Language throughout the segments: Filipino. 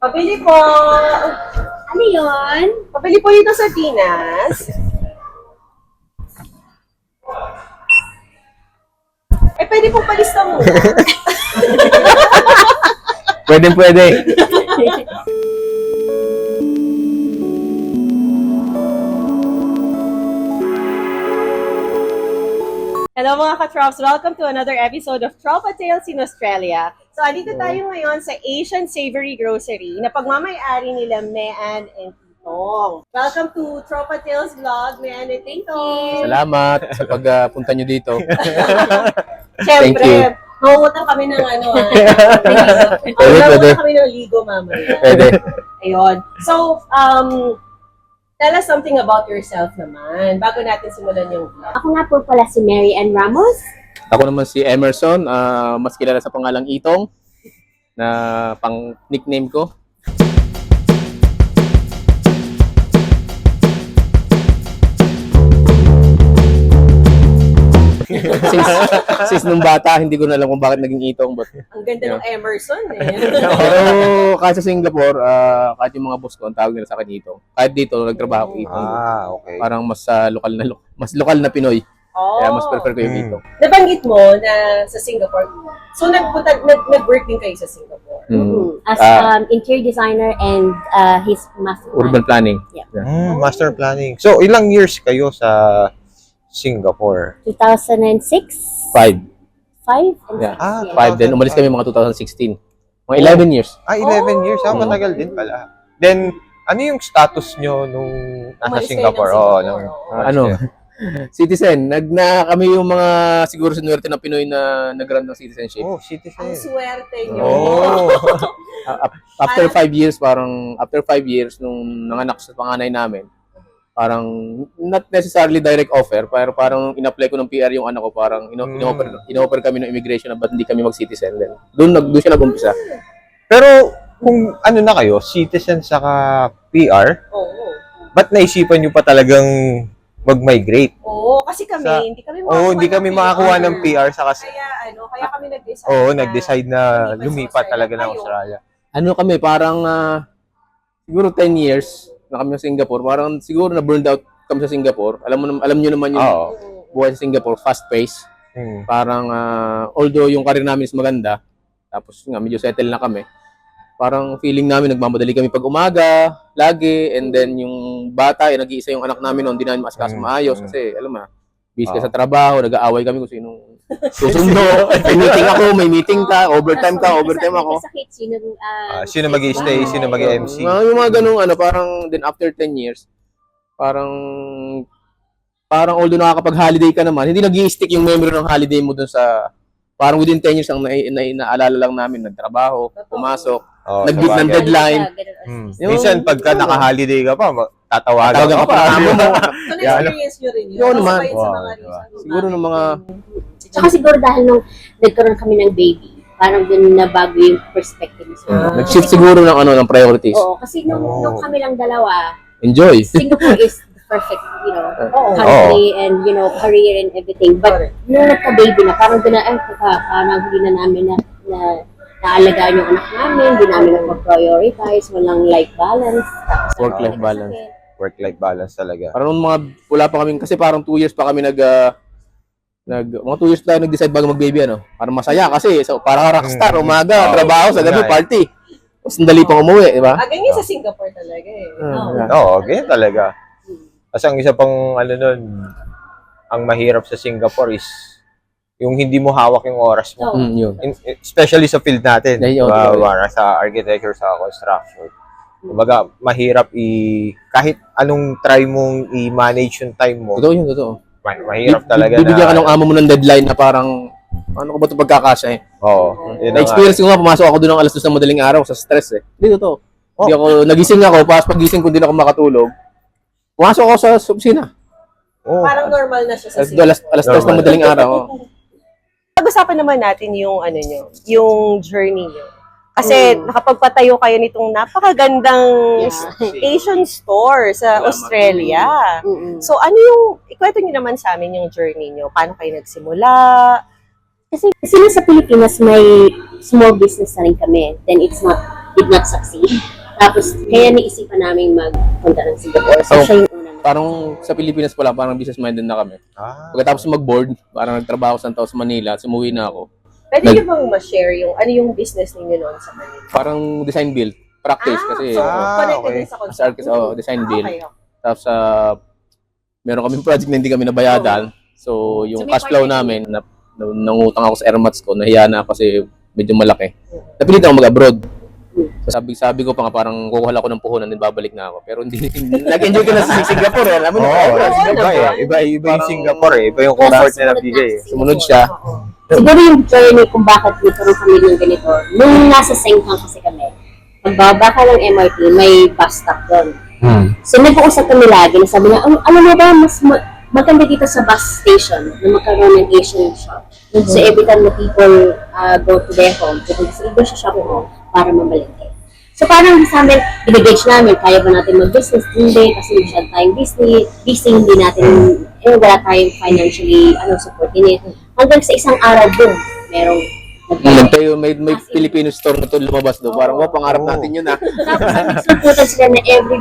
Pabili po. Ano yun? Pabili po dito sa Tinas. Pwede po palista mo. Pwede. Hello mga ka-Trops! Welcome to another episode of Tropa Tales in Australia. So, andito tayo ngayon sa Asian Savory Grocery na pagmamayari nila Mean and Titong. Welcome to Tropa Tales Vlog, Mean and Titong. Salamat sa pagpunta nyo dito. Siyempre, Thank you. mangungutang kami ng Pwede. mangungutang kami ng ligo mamaya. Pwede. Ayun. So, tell us something about yourself naman bago natin simulan yung vlog. Ako nga po pala si Mary Ann Ramos. Ako naman si Emerson, mas kilala sa pangalang Itong, na pang nickname ko. since nung bata, hindi ko na alam kung bakit naging Itong. But, Ang ganda ng Emerson eh. pero kahit sa Singapore, kahit yung mga boss ko, ang tawag nila sa akin Itong. Kahit dito, nagtrabaho ko Itong. Okay. Parang mas mas lokal na Pinoy. Oh. Kaya mas prefer ko yung Itong. Nabanggit mo na sa Singapore. So nag-work din kayo sa Singapore. As interior designer and his master Urban planning. Master planning. So, ilang years kayo sa Singapore? 2006? 5. 5? Yeah. 5 Ah, din. Umalis kami mga 2016. Mga 11 years. 11 years. Matagal din pala. Then, ano yung status nyo nung nasa Umalis kayo ng Singapore? Singapore. Ano? Citizen. Kami yung mga siguro sinuwerte ng Pinoy na nag-run ng citizenship. Oh, Ang citizen. swerte nyo. Oh. After 5 years, after 5 years nung nanganak sa panganay namin, parang not necessarily direct offer, pero parang in-apply ko ng PR yung anak ko, parang in-offer kami ng immigration na ba't hindi kami mag-citizen. Then, doon siya nag-umpisa. Pero, kung ano na kayo, citizen saka PR, Oo. ba't naisipan nyo pa talagang mag-migrate? Oo, kasi kami, hindi kami makakuha hindi kami ng makakuha ng PR saka Kaya kami nag-decide. nag-decide na lumipat lumipat sa talaga ng Australia. Australia. Ano kami, parang siguro 10 years na kami sa Singapore. Parang siguro na-burned out kami sa Singapore. Alam niyo naman yung Oo. buhay sa Singapore, fast-paced. Parang, although yung career namin is maganda, tapos nga, medyo settle na kami, parang feeling namin, nagmamadali kami pag umaga, lagi, and then yung bata, nag-iisa yung anak namin noon, hindi namin maasikaso maayos, kasi, alam mo, busy ka sa trabaho, nag-aaway kami kung sinong susundo, may meeting ka, overtime ako. Sakit, Sino mag-i-stay, sino mag-i-MC? Yung mga ganung parang, then after 10 years, parang although nakakapag-holiday ka naman, hindi nag-i-stick yung memory ng holiday mo dun sa, parang within 10 years ang naalala lang namin, nagtrabaho, pumasok, nag-beat ng deadline. Minsan, pagka naka-holiday ka pa, tatawagan ka pa. So, na-experience nyo rin yun. Yun naman. Isa pa yun sa mga Wow, reasons. Siguro ng mga, Tsaka siguro dahil nung nagkaroon kami ng baby, parang dun nabago yung perspective mo. nag-shift siguro ng priorities. Oo, kasi nung kami lang dalawa, Enjoy. Singapore is the perfect, country and, career and everything. But nung nagka-baby na, parang doon na, parang hindi na namin na naalagaan yung anak namin, hindi namin na-prioritize, walang life balance. Work-life balance. Work-life balance talaga. Parang nung wala pa kami, kasi parang 2 years pa kami mga 2 years tayo nag-decide bago mag-baby, Parang masaya kasi, so, parang rockstar, umaga, trabaho, sa gabi, party. Tapos sandali pang umuwi, di ba? Ganyan sa Singapore talaga eh. Oo, ganyan talaga. Kasi ang isa pang, ang mahirap sa Singapore is, yung hindi mo hawak yung oras mo. Yun. Especially sa field natin. Yun, Sa architecture, sa construction. Kumbaga, mahirap kahit anong try mong i-manage yung time mo. Totoo yun, totoo. Mahirap talaga Bibigyan ka ng amo mo ng deadline na parang, ano ko ba ito pagkakasya eh? Oo. Na-experience ko nga, pumasok ako doon ng alas 2 ng madaling araw sa stress eh. Hindi totoo. Hindi ako, nagising ako, pagising ko din ako makatulog. Pumasok ako sa opisina. Parang normal na siya sa Singapore. Alas 3 ng madaling araw. Pag-usapan naman natin yung yung journey nyo. Kasi nakapagpatayo kayo nitong napakagandang Asian store sa Australia. So ikwento nyo naman sa amin yung journey nyo. Paano kayo nagsimula? Kasi sa Pilipinas may small business na rin kami. Then it's not did not succeed. Tapos, kaya naisipan namin magpunta ng Singapore. So, Oh. siya yung una na. Parang sa Pilipinas pala, parang business-minded na kami. Pagkatapos mag-board, parang nagtrabaho sa taon sa Manila, sumuwi na ako. Pwede niyo bang ma-share yung ano yung business ninyo noon sa Manila? Parang design build, practice kasi so connected okay. din sa as artist, design build. Okay. Tapos meron kaming project na hindi kami nabayadan. So, yung So, may cash flow part- namin, nangutang ako sa airmats ko, nahiya na kasi medyo malaki. Napilitan ako mag-abroad. So, sabi ko pa nga parang kukuha ko ng puhunan din babalik na ako. Pero hindi nag-enjoy ko na sa Singapore eh. Alam mo Oo, na. Singapore eh. Iba yung Parang- Singapore eh. Iba yung comfort na nabigay eh. Sumunod siya. Siguro yung journey kung bakit nagkaroon kami ng ganito, nung nasa Sengkang kasi kami, pagbaba ka ng MRT, may bus stop doon. So nag-uusap kami lagi na sabi na, alam mo ba, mas maganda dito sa bus station na magkaroon ng Asian shop. So every time the people go to their home, pupunta sa iba sa shop mo para mamalengke. So parang sa amin, binigage namin, kaya ba natin mag-business? Hindi, kasi masyad tayong busy, hindi natin, wala tayong financially support din. Hanggang sa isang araw doon, merong Nagtayo, may Filipino store na to lumabas do. Parang, pangarap natin yun ah. Tapos ang nagsuputan sila na every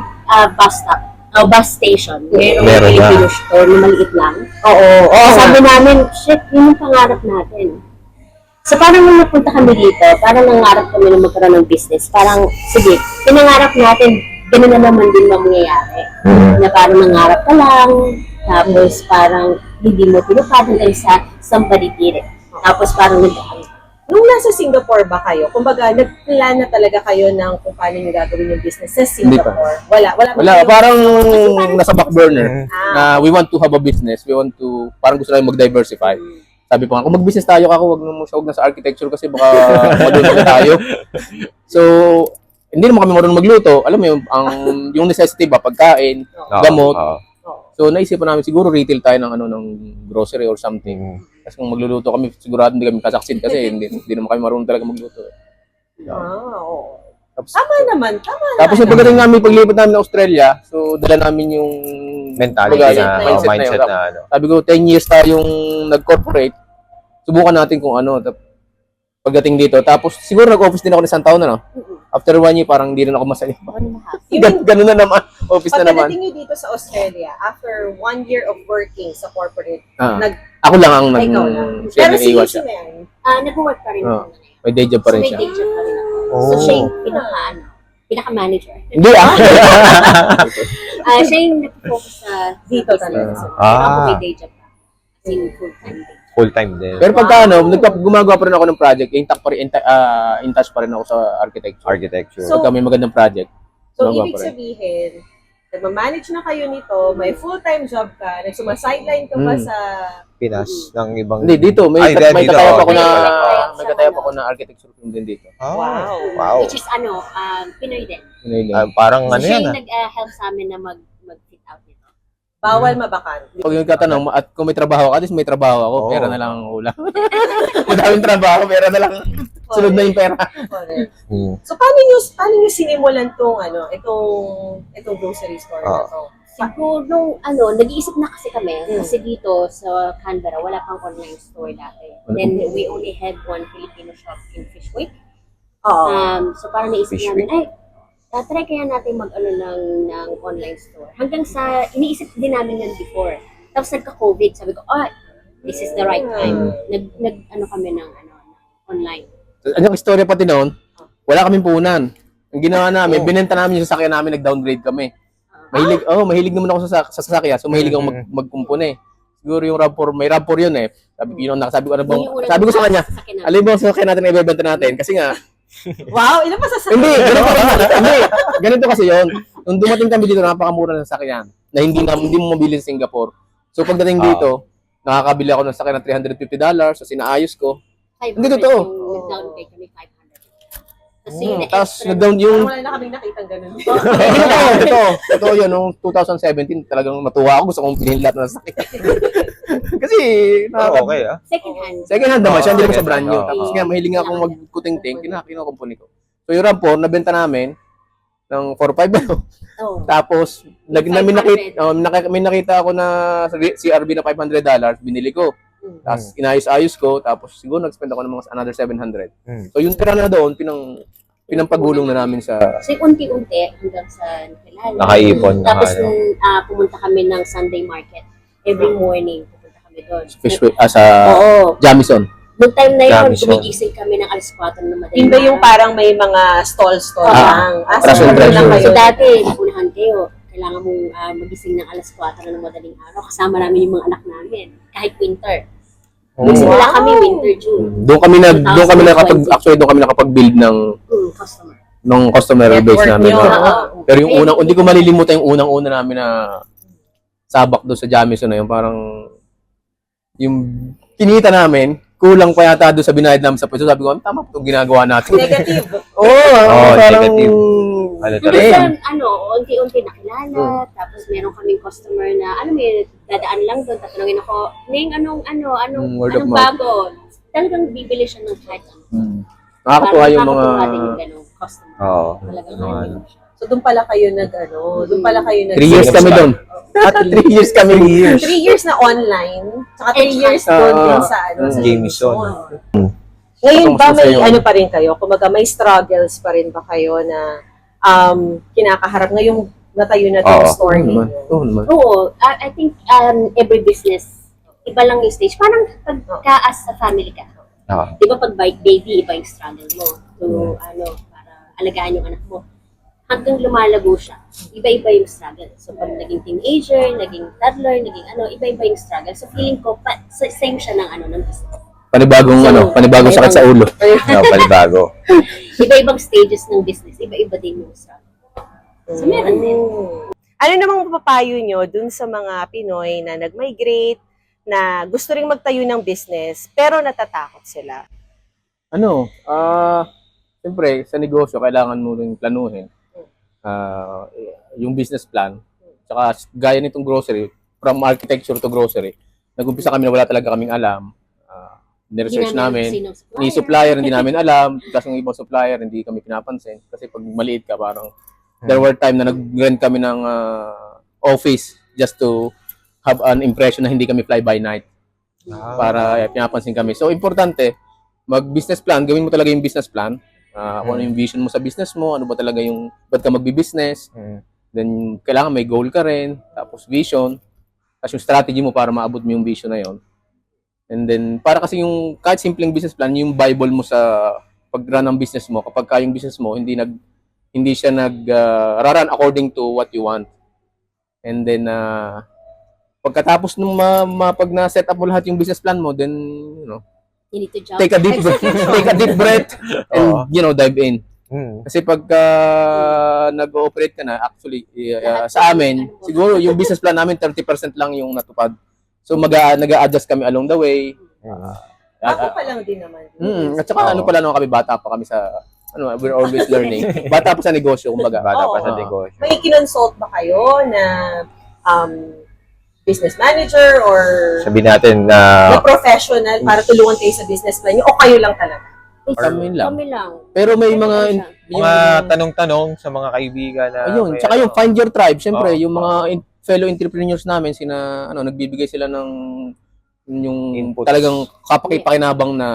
bus stop, bus station, merong Meron na. Filipino store na maliit lang. Oo. Sabi namin, shit, yun yung pangarap natin. So parang nung napunta kami dito, parang nangarap kami na magkaroon ng business. Parang, sige, pinangarap natin, gano'n na naman din mangyayari. Na parang nangarap ka lang, tapos parang hindi mo pinupad hanggang sa somebody did it. Tapos parang nagkaan. Nung nasa Singapore ba kayo, kumbaga, nag-plan na talaga kayo ng kung paano nyo gagawin yung business sa Singapore? Wala ba Wala, kayo? parang nasa back burner. Ah. Na we want to have a business. We want to, parang gusto namin mag-diversify. Sabi pa nga, kung mag-business tayo kako, wag na sa architecture kasi baka madulo na tayo. So, hindi naman kami marunong magluto. Alam mo yung necessity ba, pagkain, gamot. Oo. So, naisipan namin siguro retail tayo ng grocery or something. Kasi kung magluluto kami, sigurado hindi kami kasaksid kasi hindi naman kami marunong talaga magluto. Oo. Tapos, Tama yung pagdating namin, paglipat namin ng Australia, so dala namin yung Mentality baga, na, mindset mindset yun. na ano. Sabi ko, 10 years tayong nag-corporate, subukan natin kung ano, pagdating dito. Tapos, siguro nag-office din ako ng isang taon na, no? After 1 year, parang hindi rin ako masaya. Ganun na naman, office na naman. Pagdating nyo dito sa Australia, after 1 year of working sa corporate, Ako lang ang ikaw lang. siya Pero si naiiwan Lucy siya. Mary, Nag-work pa rin ako. May day job pa So rin may siya. day job pa rin ako. Oh. So siya yung pinaka-manager. Hindi Siya yung nag-focus sa Dito talaga. Ako may day job pa. As in full-time day. Full-time din. Pero pagka gumagawa pa rin ako ng project, in touch pa rin ako sa architecture. Architecture. So, Pagka may magandang project. So, gumagawa ibig pa rin. sabihin, nagmamanage na kayo nito, may full-time job ka, nagsuma-sideline ka ba sa... Pinas ng ibang... Hindi, dito. May Ay, dito, katayap ako dito. may katayap ako na architecture firm din dito. Wow. Which is Pinoy din. Parang So ano siya yan yung nag-help sa amin na mag-fit out nito. Bawal mabakan. Pag yung tatanong, at kung may trabaho ka, at least may trabaho ako, Oo. pera na lang ang ulam. Madaming trabaho, pera na lang. Sunod na yung pera. Correct. Hmm. So, paano nyo sinimulan itong grocery store na to? Siguro nung nag-iisip na kasi kami, kasi dito sa Canberra, wala pang online store dati. Then we only had one Filipino shop in Fishwick. Oo. So parang naisip Fishwick. namin, try kaya natin ng online store. Hanggang sa, iniisip din namin yan before. Tapos nagka-COVID, sabi ko, this is the right time. Kami ng online. Ang istorya pati noon, wala kaming punan. Ang ginawa namin, binenta namin yung sasakyan namin, nag-downgrade kami. Mahilig naman ako sa sasakyan, so mahilig ako magkumpune. Siguro yung RAV4, may RAV4 yun eh. Sabi ko sa kanya, alin mo sa sasakyan natin na ibebenta natin? Kasi nga, Wow, ilan pa sasakyan? hindi, ganito kasi yun. Nung dumating kami dito, napakamura ng sasakyan na hindi mo mabili sa Singapore. So pagdating dito, nakakabili ako ng sasakyan ng $350, so sinaayos ko. Hindi totoo. Nag-downgrade kami 500. Kasi Tapos nag-down yung Wala na kaming nakitang ganun. Totoo yun, noong 2017, talagang matuwa ako. Gusto kong pilihin lahat ng sasakyan. Kasi, Okay second hand naman siya, hindi naman sa second brand new. hand, Tapos nga, mahiling nga akong magkuting-ting, kinukumpuni ko. So yung RAV4, nabenta namin ng 4-5. Tapos, may nakita ako na CRV na $500, binili ko. Tapos, inayos-ayos ko. Tapos, siguro nag-spend ako ng mga another $700. So, yung tira na doon, pinampagulong na namin sa... So, unti-unti hanggang sa nakilala. Nakaipon na Tapos, ano. pumunta kami ng Sunday market. Every morning, pupunta kami doon. sa Oo. Jamison. Noong time na yun, Jamison. gumigising kami ng alas 4 ng madaling Yun ba yung araw. parang may mga stall-stall lang? Treasure, so treasure. lang kayo. So dati, unahan kayo, kailangan mong magising ng alas 4 ng madaling araw. Kasama namin yung mga anak namin. Kahit winter. Nagsimula kami winter, June. Doon kami nakapag-build ng Customer. customer base Network namin. nyo. no? Oo. Pero yung unang, hindi ko malilimutan yung unang-una namin na sabak doon sa Jamison na yung parang yung kinita namin, kulang pa yata doon sa binayad namin sa peso. Sabi ko, tama po itong ginagawa natin. Negative. Parang... negative. Ano Minsan, talaga? unti-unti nakilala, tapos meron kaming customer na, may dadaan lang doon, tatanungin ako, Ning, anong word of mouth. bago? Talagang bibili siya ng kahit ano. Nakakatuwa yung mga... Nakakatuwa din yung ganong customer. Oo. Talagang Ano, ano. ano. So doon pala kayo doon pala kayo 3 years kami doon. At 3 years kami. 3 years na online, saka 3 years doon din sa sa Jameson. Ngayon ba may Sa'yo. ano pa rin kayo? Kumaga may struggles pa rin ba kayo na kinakaharap ngayong natayo na Oo. yung store naman. ninyo? Oo naman. Oo, I think every business, iba lang yung stage. Parang pagka as a family ka. Oo. Di ba pag baby, iba yung struggle mo. So, para alagaan yung anak mo. Hanggang lumalago siya, iba-iba yung struggle. So, pag naging teenager, naging toddler, naging iba-iba yung struggle. So, feeling ko, same siya ng business. Panibagong sakit sa ulo. No, palibago. Iba-ibang stages ng business, iba-iba din yung struggle. So, meron din. Ano namang mapapayo nyo dun sa mga Pinoy na nag-migrate, na gusto ring magtayo ng business, pero natatakot sila? Siyempre, sa negosyo, kailangan mo rin planuhin. Yung business plan. Tsaka, gaya nitong grocery, from architecture to grocery, nag-umpisa kami na wala talaga kaming alam. Niresearch namin. Ni supplier, hindi namin alam. Kasi yung ibang supplier, hindi kami pinapansin. Kasi pag maliit ka, parang there were time na nag-rent kami ng office just to have an impression na hindi kami fly-by-night. Para pinapansin kami. So, importante, mag-business plan. Gawin mo talaga yung business plan. Kung ano yung vision mo sa business mo, ano ba talaga yung, ba't ka magbi-business. Then, kailangan may goal ka rin. Tapos, vision. Tapos yung strategy mo para maabot mo yung vision na yon. And then, para kasi yung kahit simpleng business plan, yung Bible mo sa pag-run ng business mo, kapag yung business mo, hindi siya run according to what you want. And then, pagkatapos nung pag na-set up mo lahat yung business plan mo, then, You need to jump. take a deep breath, and, dive in. Kasi pagka nag-ooperate ka na, actually, sa amin, siguro yung business plan namin, 30% lang yung natupad. So, nag-a-adjust kami along the way. Ako pa lang din naman. At saka pala naman kami, bata pa kami sa, we're always learning. Bata pa sa negosyo, kumbaga. Bata pa Oo. sa negosyo. May kinonsult ba kayo na business manager or Sabihin natin na na professional para tulungan kayo sa business plan nyo o kayo lang talaga? Kami lang. Kami lang. Pero may mga... mga tanong-tanong sa mga kaibigan na Ayun, may tsaka yung find your tribe, syempre, Oo. yung mga fellow entrepreneurs namin, nagbibigay sila ng yung Inputs. talagang kapakipakinabang na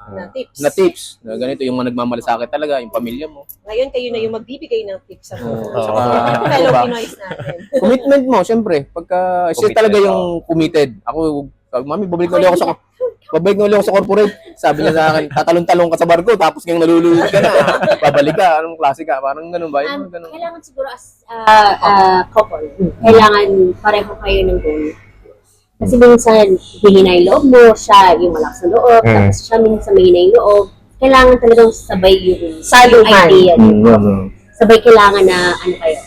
Na tips. tips. Na ganito, yung mga nagmamalasakit talaga, yung pamilya mo. Ngayon kayo na yung magbibigay ng tips sa mga Saka, fellow diba? Pinoys natin. Commitment mo, syempre. Pagka, siya Commitment, talaga yung committed. Ako, mami, babalik na ulit ako sa corporate. Sabi niya sa akin, tatalon-talon ka sa barko, tapos ngayong nalululog ka na. Babalik ka, anong klase ka? Parang ganun ba? Yung ganun. Kailangan siguro as couple, kailangan pareho kayo ng goal. Kasi minsan, hihina yung loob mo, siya yung malakas na loob, tapos siya minsan mahina yung loob. Kailangan talagang sabay yung Saluhan. idea. Sabay kailangan na, kayo,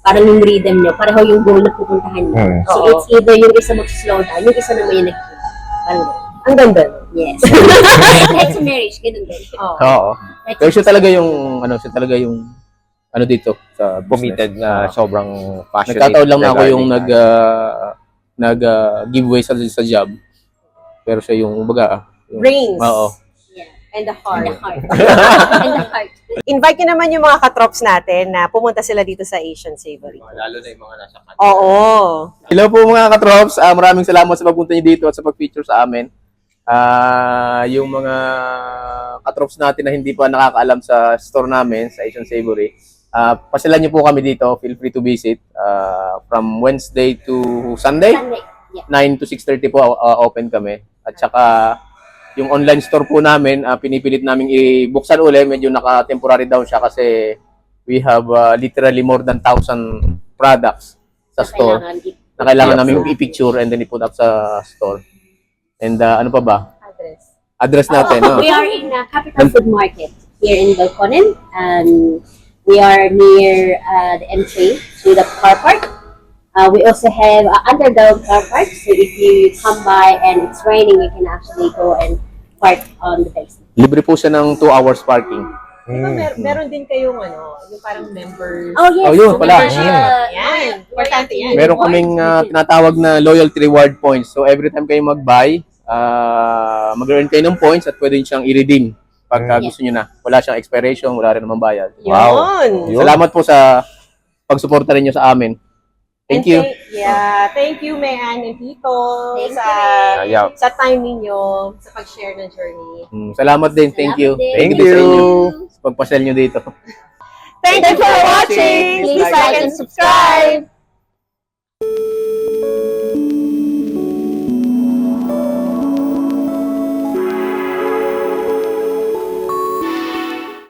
parang yung rhythm nyo, pareho yung goal na pupuntahan nyo. So Oo. it's either yung isa mag-slow down, yung isa naman yung nag-keep. Parang ganun. Ang ganda. Yes. Kahit sa marriage, ganun din. Oo. Oo. Pero siya talaga yung dito sa business. Committed na sobrang passionate. Nagkataon lang na ako yung regarding nag-giveaway sa job. Pero siya yung, Brains. Oo. Yeah. And the And heart. the heart. And the heart. Invite nyo naman yung mga katrops natin na pumunta sila dito sa Asian Savory. Lalo na yung mga nasa kanto. Oo. Hello po mga katrops. Maraming salamat sa pagpunta niyo dito at sa pag-feature sa amin. Yung mga katrops natin na hindi pa nakakaalam sa store namin, sa Asian Savory, pasyalan niyo po kami dito. Feel free to visit. From Wednesday to Sunday, Sunday. Yeah. 9 to 6:30 po open kami. At saka yung online store po namin, pinipilit namin ibuksan uli. Medyo naka-temporary down siya kasi we have literally more than 1,000 products sa store na kailangan namin i-picture and then i-put up sa store. And ano pa ba? Address natin. No? We are in Capital Food Market here in Balconen. We are near the entry to the car park. We also have underground car park. So if you come by and it's raining, you can actually go and park on the basement. Libre po siya ng 2 hours parking. Diba meron din kayong yung parang members. Oh yes. Oh, yun pala. Yan. Importante yan. Meron kaming tinatawag na loyalty reward points. So every time kayo mag-buy, mag-earn kayo ng points at pwede siyang i-redeem pagka gusto nyo na. Wala siyang expiration, wala rin naman bayad. Wow. Yun. Salamat po sa pagsuporta rin nyo sa amin. Thank you. Thank you, Mayan and Tito, Thank sa time ninyo, sa pag-share ng journey. Salamat din. Thank you. Thank sa you. inyo. Sa pagpasyal nyo dito. Thank you for watching. Please like and subscribe.